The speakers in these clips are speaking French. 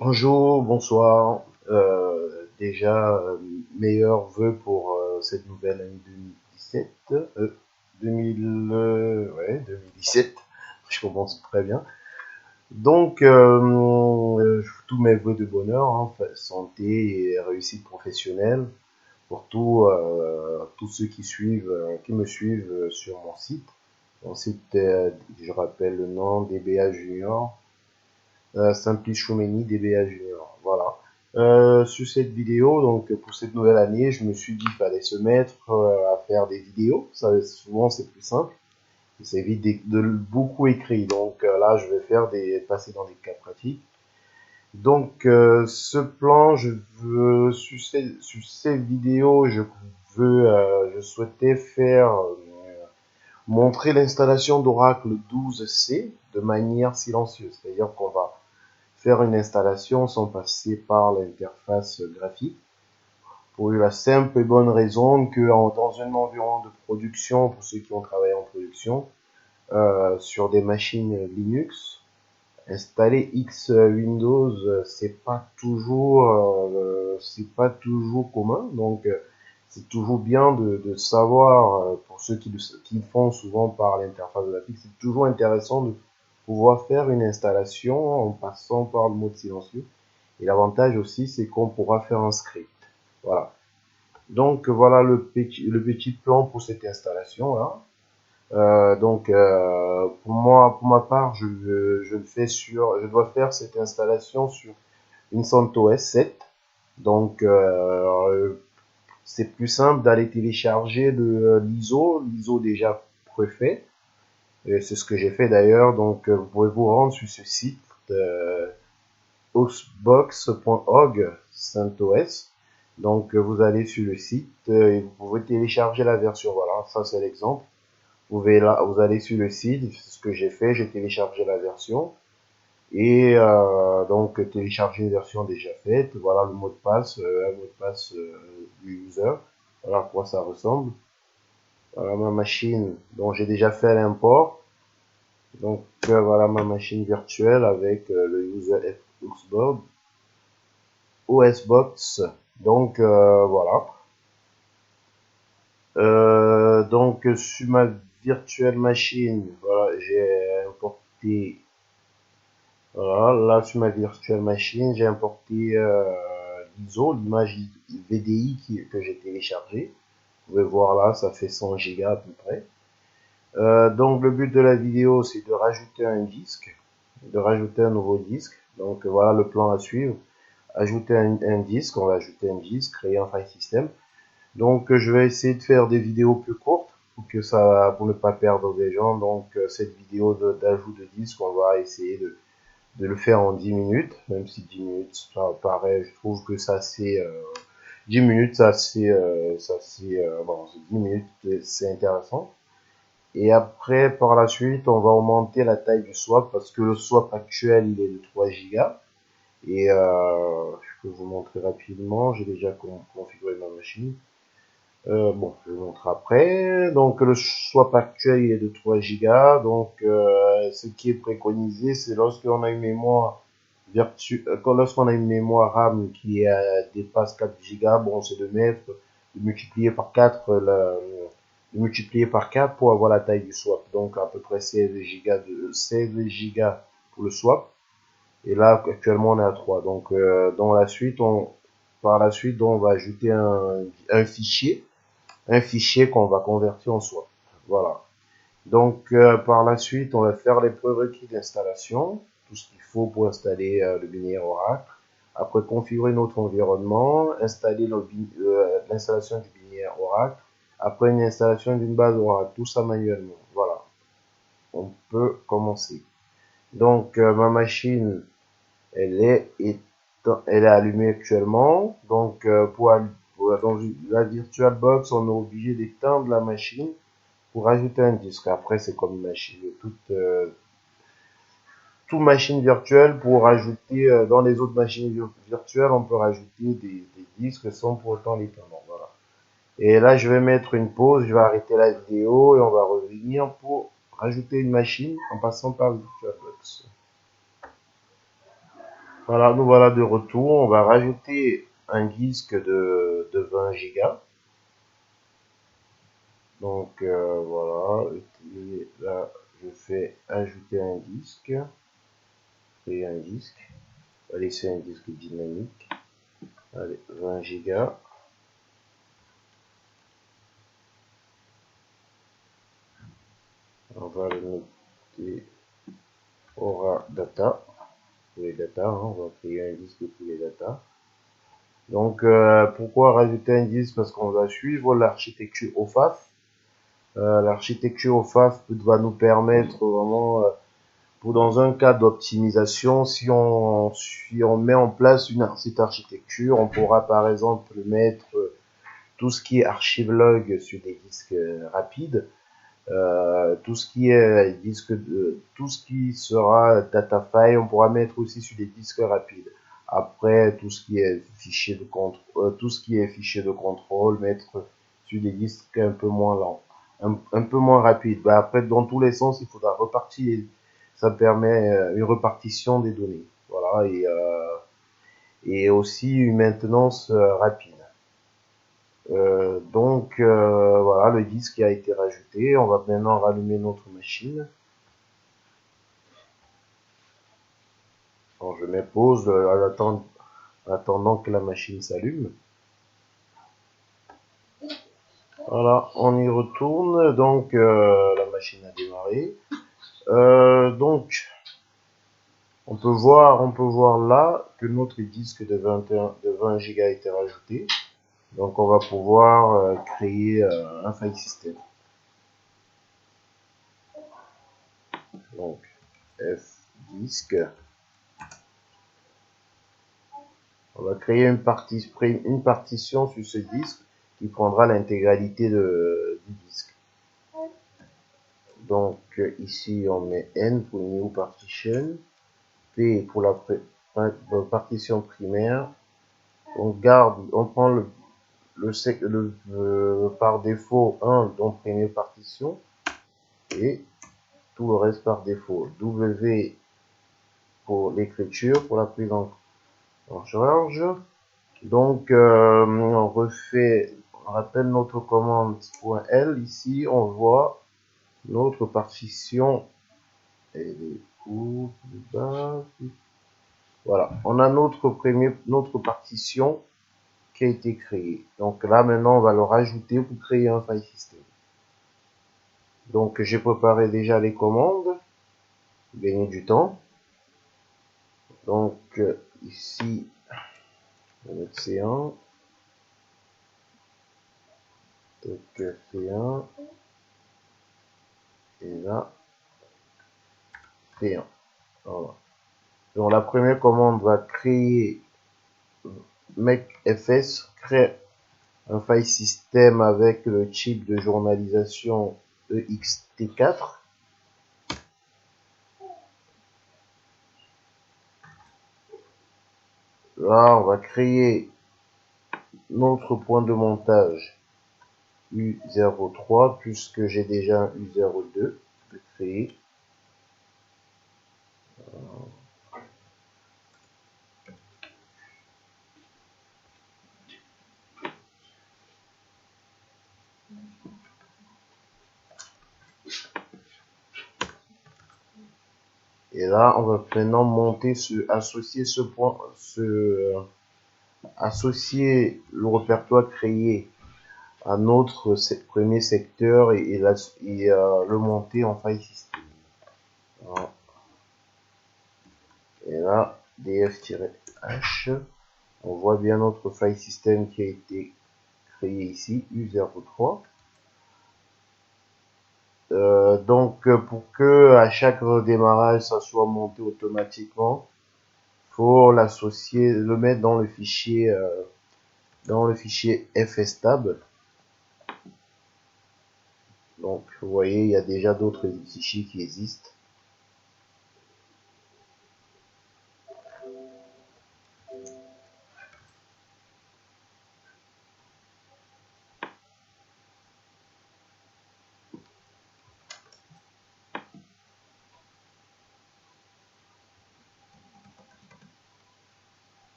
Bonjour, bonsoir. Déjà, meilleurs vœux pour cette nouvelle année 2017. 2017. Je commence très bien. Donc, tous mes vœux de bonheur, hein, santé et réussite professionnelle pour tous ceux qui me suivent sur mon site. Mon site, je rappelle le nom, DBA Junior. Simplice Choumeni, DBA Junior. Voilà. Sur cette vidéo, donc pour cette nouvelle année, je me suis dit qu'il fallait se mettre à faire des vidéos. Ça, souvent, c'est plus simple. Ça évite de beaucoup écrire. Donc là, je vais passer dans des cas pratiques. Donc, ce plan, sur ces vidéos, je souhaitais montrer l'installation d'Oracle 12c de manière silencieuse. C'est-à-dire qu'on va faire une installation sans passer par l'interface graphique, pour la simple et bonne raison que dans un environnement de production, pour ceux qui ont travaillé en production, sur des machines Linux, installer X Windows, c'est pas toujours commun. Donc, c'est toujours bien de savoir, pour ceux qui font souvent par l'interface graphique, c'est toujours intéressant de pouvoir faire une installation en passant par le mode silencieux. Et l'avantage aussi, c'est qu'on pourra faire un script. Voilà. Donc, voilà le petit plan pour cette installation-là. Pour ma part, je dois faire cette installation sur une CentOS 7. Donc, c'est plus simple d'aller télécharger l'ISO déjà préfet. C'est ce que j'ai fait d'ailleurs. Donc, vous pouvez vous rendre sur ce site, hostbox.org CentOS. Donc, vous allez sur le site et vous pouvez télécharger la version. Voilà, ça c'est l'exemple. Vous allez sur le site, c'est ce que j'ai fait, j'ai téléchargé la version. Et donc télécharger une version déjà faite. Voilà le mot de passe, un mot de passe du user. Voilà à quoi ça ressemble. Voilà ma machine dont j'ai déjà fait l'import. Donc voilà ma machine virtuelle avec le user Xbox, OSBox. Donc voilà. Donc sur ma virtuelle machine, voilà, j'ai importé. Voilà, là sur ma virtuelle machine, j'ai importé l'ISO, l'image VDI que j'ai téléchargée. Vous pouvez voir là, ça fait 100 gigas à peu près. Donc le but de la vidéo, c'est de rajouter un disque, de rajouter un nouveau disque. Donc voilà le plan à suivre. Ajouter un disque, on va ajouter un disque, créer un file system. Donc je vais essayer de faire des vidéos plus courtes pour ne pas perdre des gens. Donc cette vidéo d'ajout de disque, on va essayer de le faire en 10 minutes, même si 10 minutes, ça paraît, je trouve que ça c'est 10 minutes, bon, 10 minutes, c'est intéressant. Et après, par la suite, on va augmenter la taille du swap parce que le swap actuel, il est de 3 gigas. Et je peux vous montrer rapidement, j'ai déjà configuré ma machine. Bon, je vous montre après. Donc, le swap actuel, il est de 3 gigas. Donc, ce qui est préconisé, c'est lorsqu'on a une mémoire RAM qui dépasse 4 gigas, bon, c'est de multiplier par 4 pour avoir la taille du swap. Donc, à peu près 16 gigas pour le swap. Et là, actuellement, on est à 3. Donc, par la suite, on va ajouter un fichier qu'on va convertir en swap. Voilà. Donc, par la suite, on va faire les prérequis d'installation, tout ce qu'il faut pour installer le binaire Oracle. Après, configurer notre environnement, installer l'installation du binaire Oracle. Après, une installation d'une base Oracle, tout ça manuellement. Voilà, on peut commencer. Donc, ma machine, elle est, elle est allumée actuellement. Donc, dans la VirtualBox, on est obligé d'éteindre la machine pour ajouter un disque. Après, c'est comme une machine, toute machine virtuelle pour ajouter, dans les autres machines virtuelles, on peut rajouter des disques sans pour autant l'éteindre. Voilà. Et là, je vais mettre une pause, je vais arrêter la vidéo et on va revenir pour rajouter une machine en passant par le VirtualBox. Voilà, nous voilà de retour. On va rajouter un disque de 20 gigas. Donc voilà, et là je fais ajouter un disque, créer un disque, on va laisser un disque dynamique. Allez, 20 gigas. On va le noter aura data pour les data, hein, on va créer un disque pour les data. Donc pourquoi rajouter un disque? Parce qu'on va suivre l'architecture OFAF. L'architecture OFAF va nous permettre vraiment, pour dans un cas d'optimisation, si on met en place cette architecture, on pourra par exemple mettre tout ce qui est archive-log sur des disques rapides, tout ce qui est tout ce qui sera data file, on pourra mettre aussi sur des disques rapides. Après, tout ce qui est fichier de contrôle, mettre sur des disques un peu moins lents, un peu moins rapides. Bah, après, dans tous les sens, il faudra repartir. Ça permet une répartition des données. Voilà, et aussi une maintenance rapide. Donc voilà, le disque a été rajouté. On va maintenant rallumer notre machine. Alors, je mets pause attendant que la machine s'allume. Voilà, on y retourne. Donc la machine a démarré. Donc on peut voir là que notre disque de 20 Go a été rajouté. Donc on va pouvoir créer un file system. Donc F disque. On va créer une partition sur ce disque qui prendra l'intégralité du disque. Donc ici on met N pour New Partition, P pour la partition primaire. On prend par défaut 1 dans première partition et tout le reste par défaut. W pour l'écriture, pour la prise en charge. Donc on rappelle notre commande .l. Ici on voit notre partition. Elle est où? Plus bas. Voilà, on a notre partition qui a été créée. Donc là maintenant on va le rajouter pour créer un file system. Donc j'ai préparé déjà les commandes pour gagner du temps. Donc ici on va mettre C1. Donc C1 et là C1. Voilà. Donc la première commande va créer makefs, crée un file system avec le chip de journalisation EXT4. Là, on va créer notre point de montage U03 puisque j'ai déjà un U02 de créer. Et là, on va maintenant monter associer le répertoire créé à notre premier secteur et le monter en file system. Voilà. Et là, df-h, on voit bien notre file system qui a été créé ici, U03. Donc pour que à chaque redémarrage ça soit monté automatiquement, faut l'associer, le mettre dans le fichier fstab. Donc vous voyez, il y a déjà d'autres fichiers qui existent.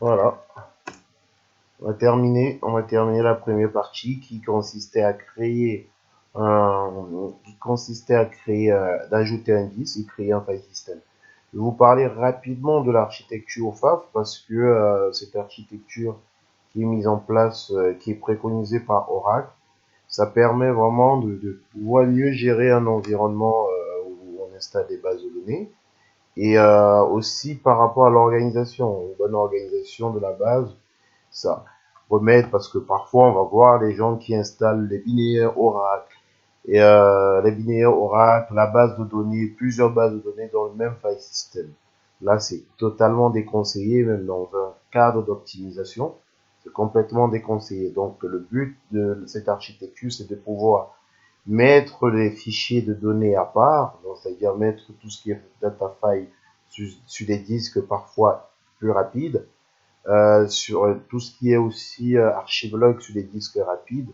Voilà, on va terminer la première partie qui consistait à créer d'ajouter un disque et créer un file system. Je vais vous parler rapidement de l'architecture OFAF parce que cette architecture qui est mise en place, qui est préconisée par Oracle, ça permet vraiment de pouvoir mieux gérer un environnement où on installe des bases de données et aussi par rapport à l'organisation, une bonne organisation de la base, ça remettre parce que parfois on va voir les gens qui installent les binaires Oracle et les binaires Oracle, la base de données, plusieurs bases de données dans le même file system. Là, c'est totalement déconseillé, même dans un cadre d'optimisation, c'est complètement déconseillé. Donc, le but de cette architecture, c'est de pouvoir mettre les fichiers de données à part, c'est-à-dire mettre tout ce qui est data file sur des disques parfois plus rapides, sur tout ce qui est aussi archive-log sur des disques rapides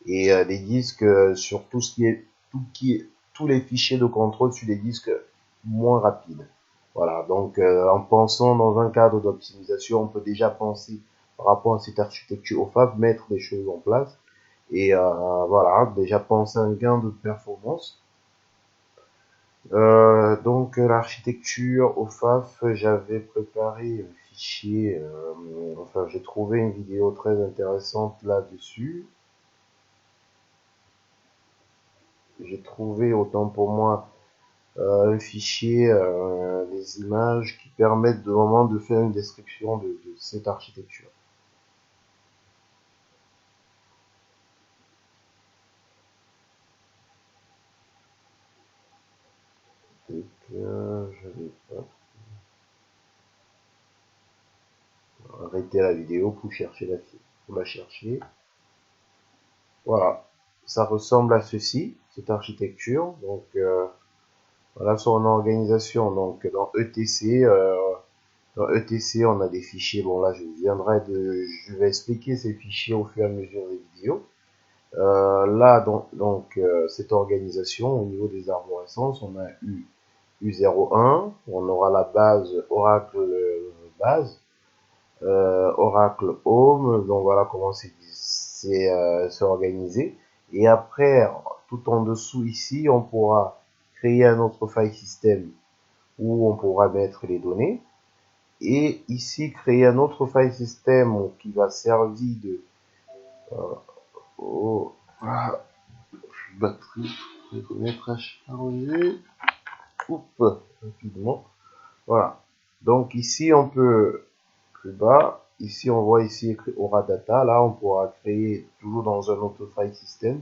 et les disques sur tout ce qui est tous les fichiers de contrôle sur des disques moins rapides. Voilà, donc en pensant dans un cadre d'optimisation, on peut déjà penser par rapport à cette architecture OFAF, mettre les choses en place et voilà, déjà penser à un gain de performance. Donc l'architecture OFAF, j'avais préparé un fichier, enfin j'ai trouvé une vidéo très intéressante là-dessus. J'ai trouvé autant pour moi un fichier, des images qui permettent de vraiment de faire une description de cette architecture. Donc, je vais arrêter la vidéo pour pour la chercher. Voilà, ça ressemble à ceci, cette architecture. Donc voilà son organisation. Donc dans ETC, on a des fichiers. Bon là, je vais expliquer ces fichiers au fur et à mesure des vidéos. Là, cette organisation, au niveau des arborescences, on a U01, on aura la base Oracle base, Oracle Home, donc voilà comment c'est organisé. Et après, tout en dessous ici, on pourra créer un autre file system où on pourra mettre les données. Et ici, créer un autre file system qui va servir de au batterie. Je vais mettre à charger. Oups, rapidement. Voilà. Donc ici, on peut plus bas. Ici, on voit ici écrit Aura Data. Là, on pourra créer toujours dans un autre file system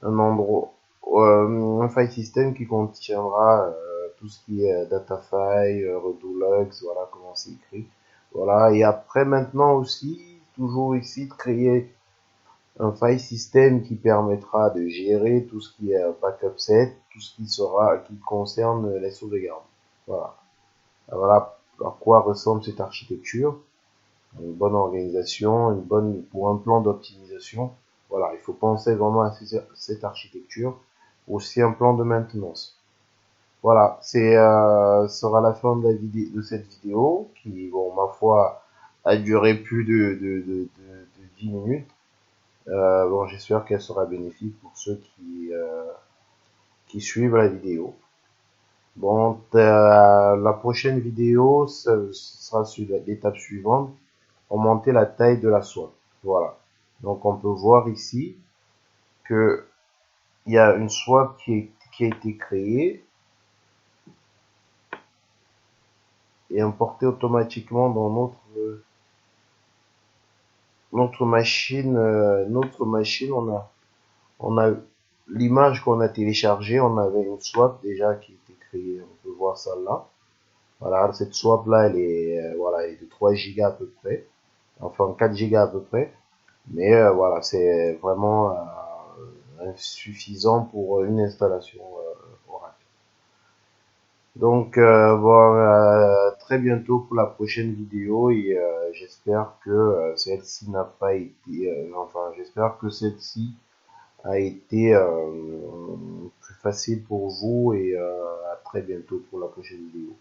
un endroit, un file system qui contiendra tout ce qui est data file, redo-logs, voilà comment c'est écrit. Voilà. Et après, maintenant aussi, toujours ici, de créer un file system qui permettra de gérer tout ce qui est backup set, tout ce qui concerne les sauvegardes. Voilà. Voilà à quoi ressemble cette architecture. Une bonne organisation, pour un plan d'optimisation. Voilà, il faut penser vraiment à cette architecture. Aussi un plan de maintenance. Voilà, sera la fin de cette vidéo qui, bon, ma foi, a duré plus de 10 minutes. Bon, j'espère qu'elle sera bénéfique pour ceux qui suivent la vidéo. Bon, la prochaine vidéo, ce sera sur l'étape suivante, augmenter la taille de la swap. Voilà. Donc, on peut voir ici que il y a une swap qui a été créée et importée automatiquement dans notre machine. On a l'image qu'on a téléchargée, on avait une swap déjà qui était créée. On peut voir ça là. Voilà, cette swap là, elle est de 3 gigas à peu près, enfin 4 gigas à peu près. Mais voilà, c'est vraiment insuffisant pour une installation Oracle. Donc, bon, très bientôt pour la prochaine vidéo et j'espère que celle-ci n'a pas été, enfin, j'espère que celle-ci a été plus facile pour vous et à très bientôt pour la prochaine vidéo.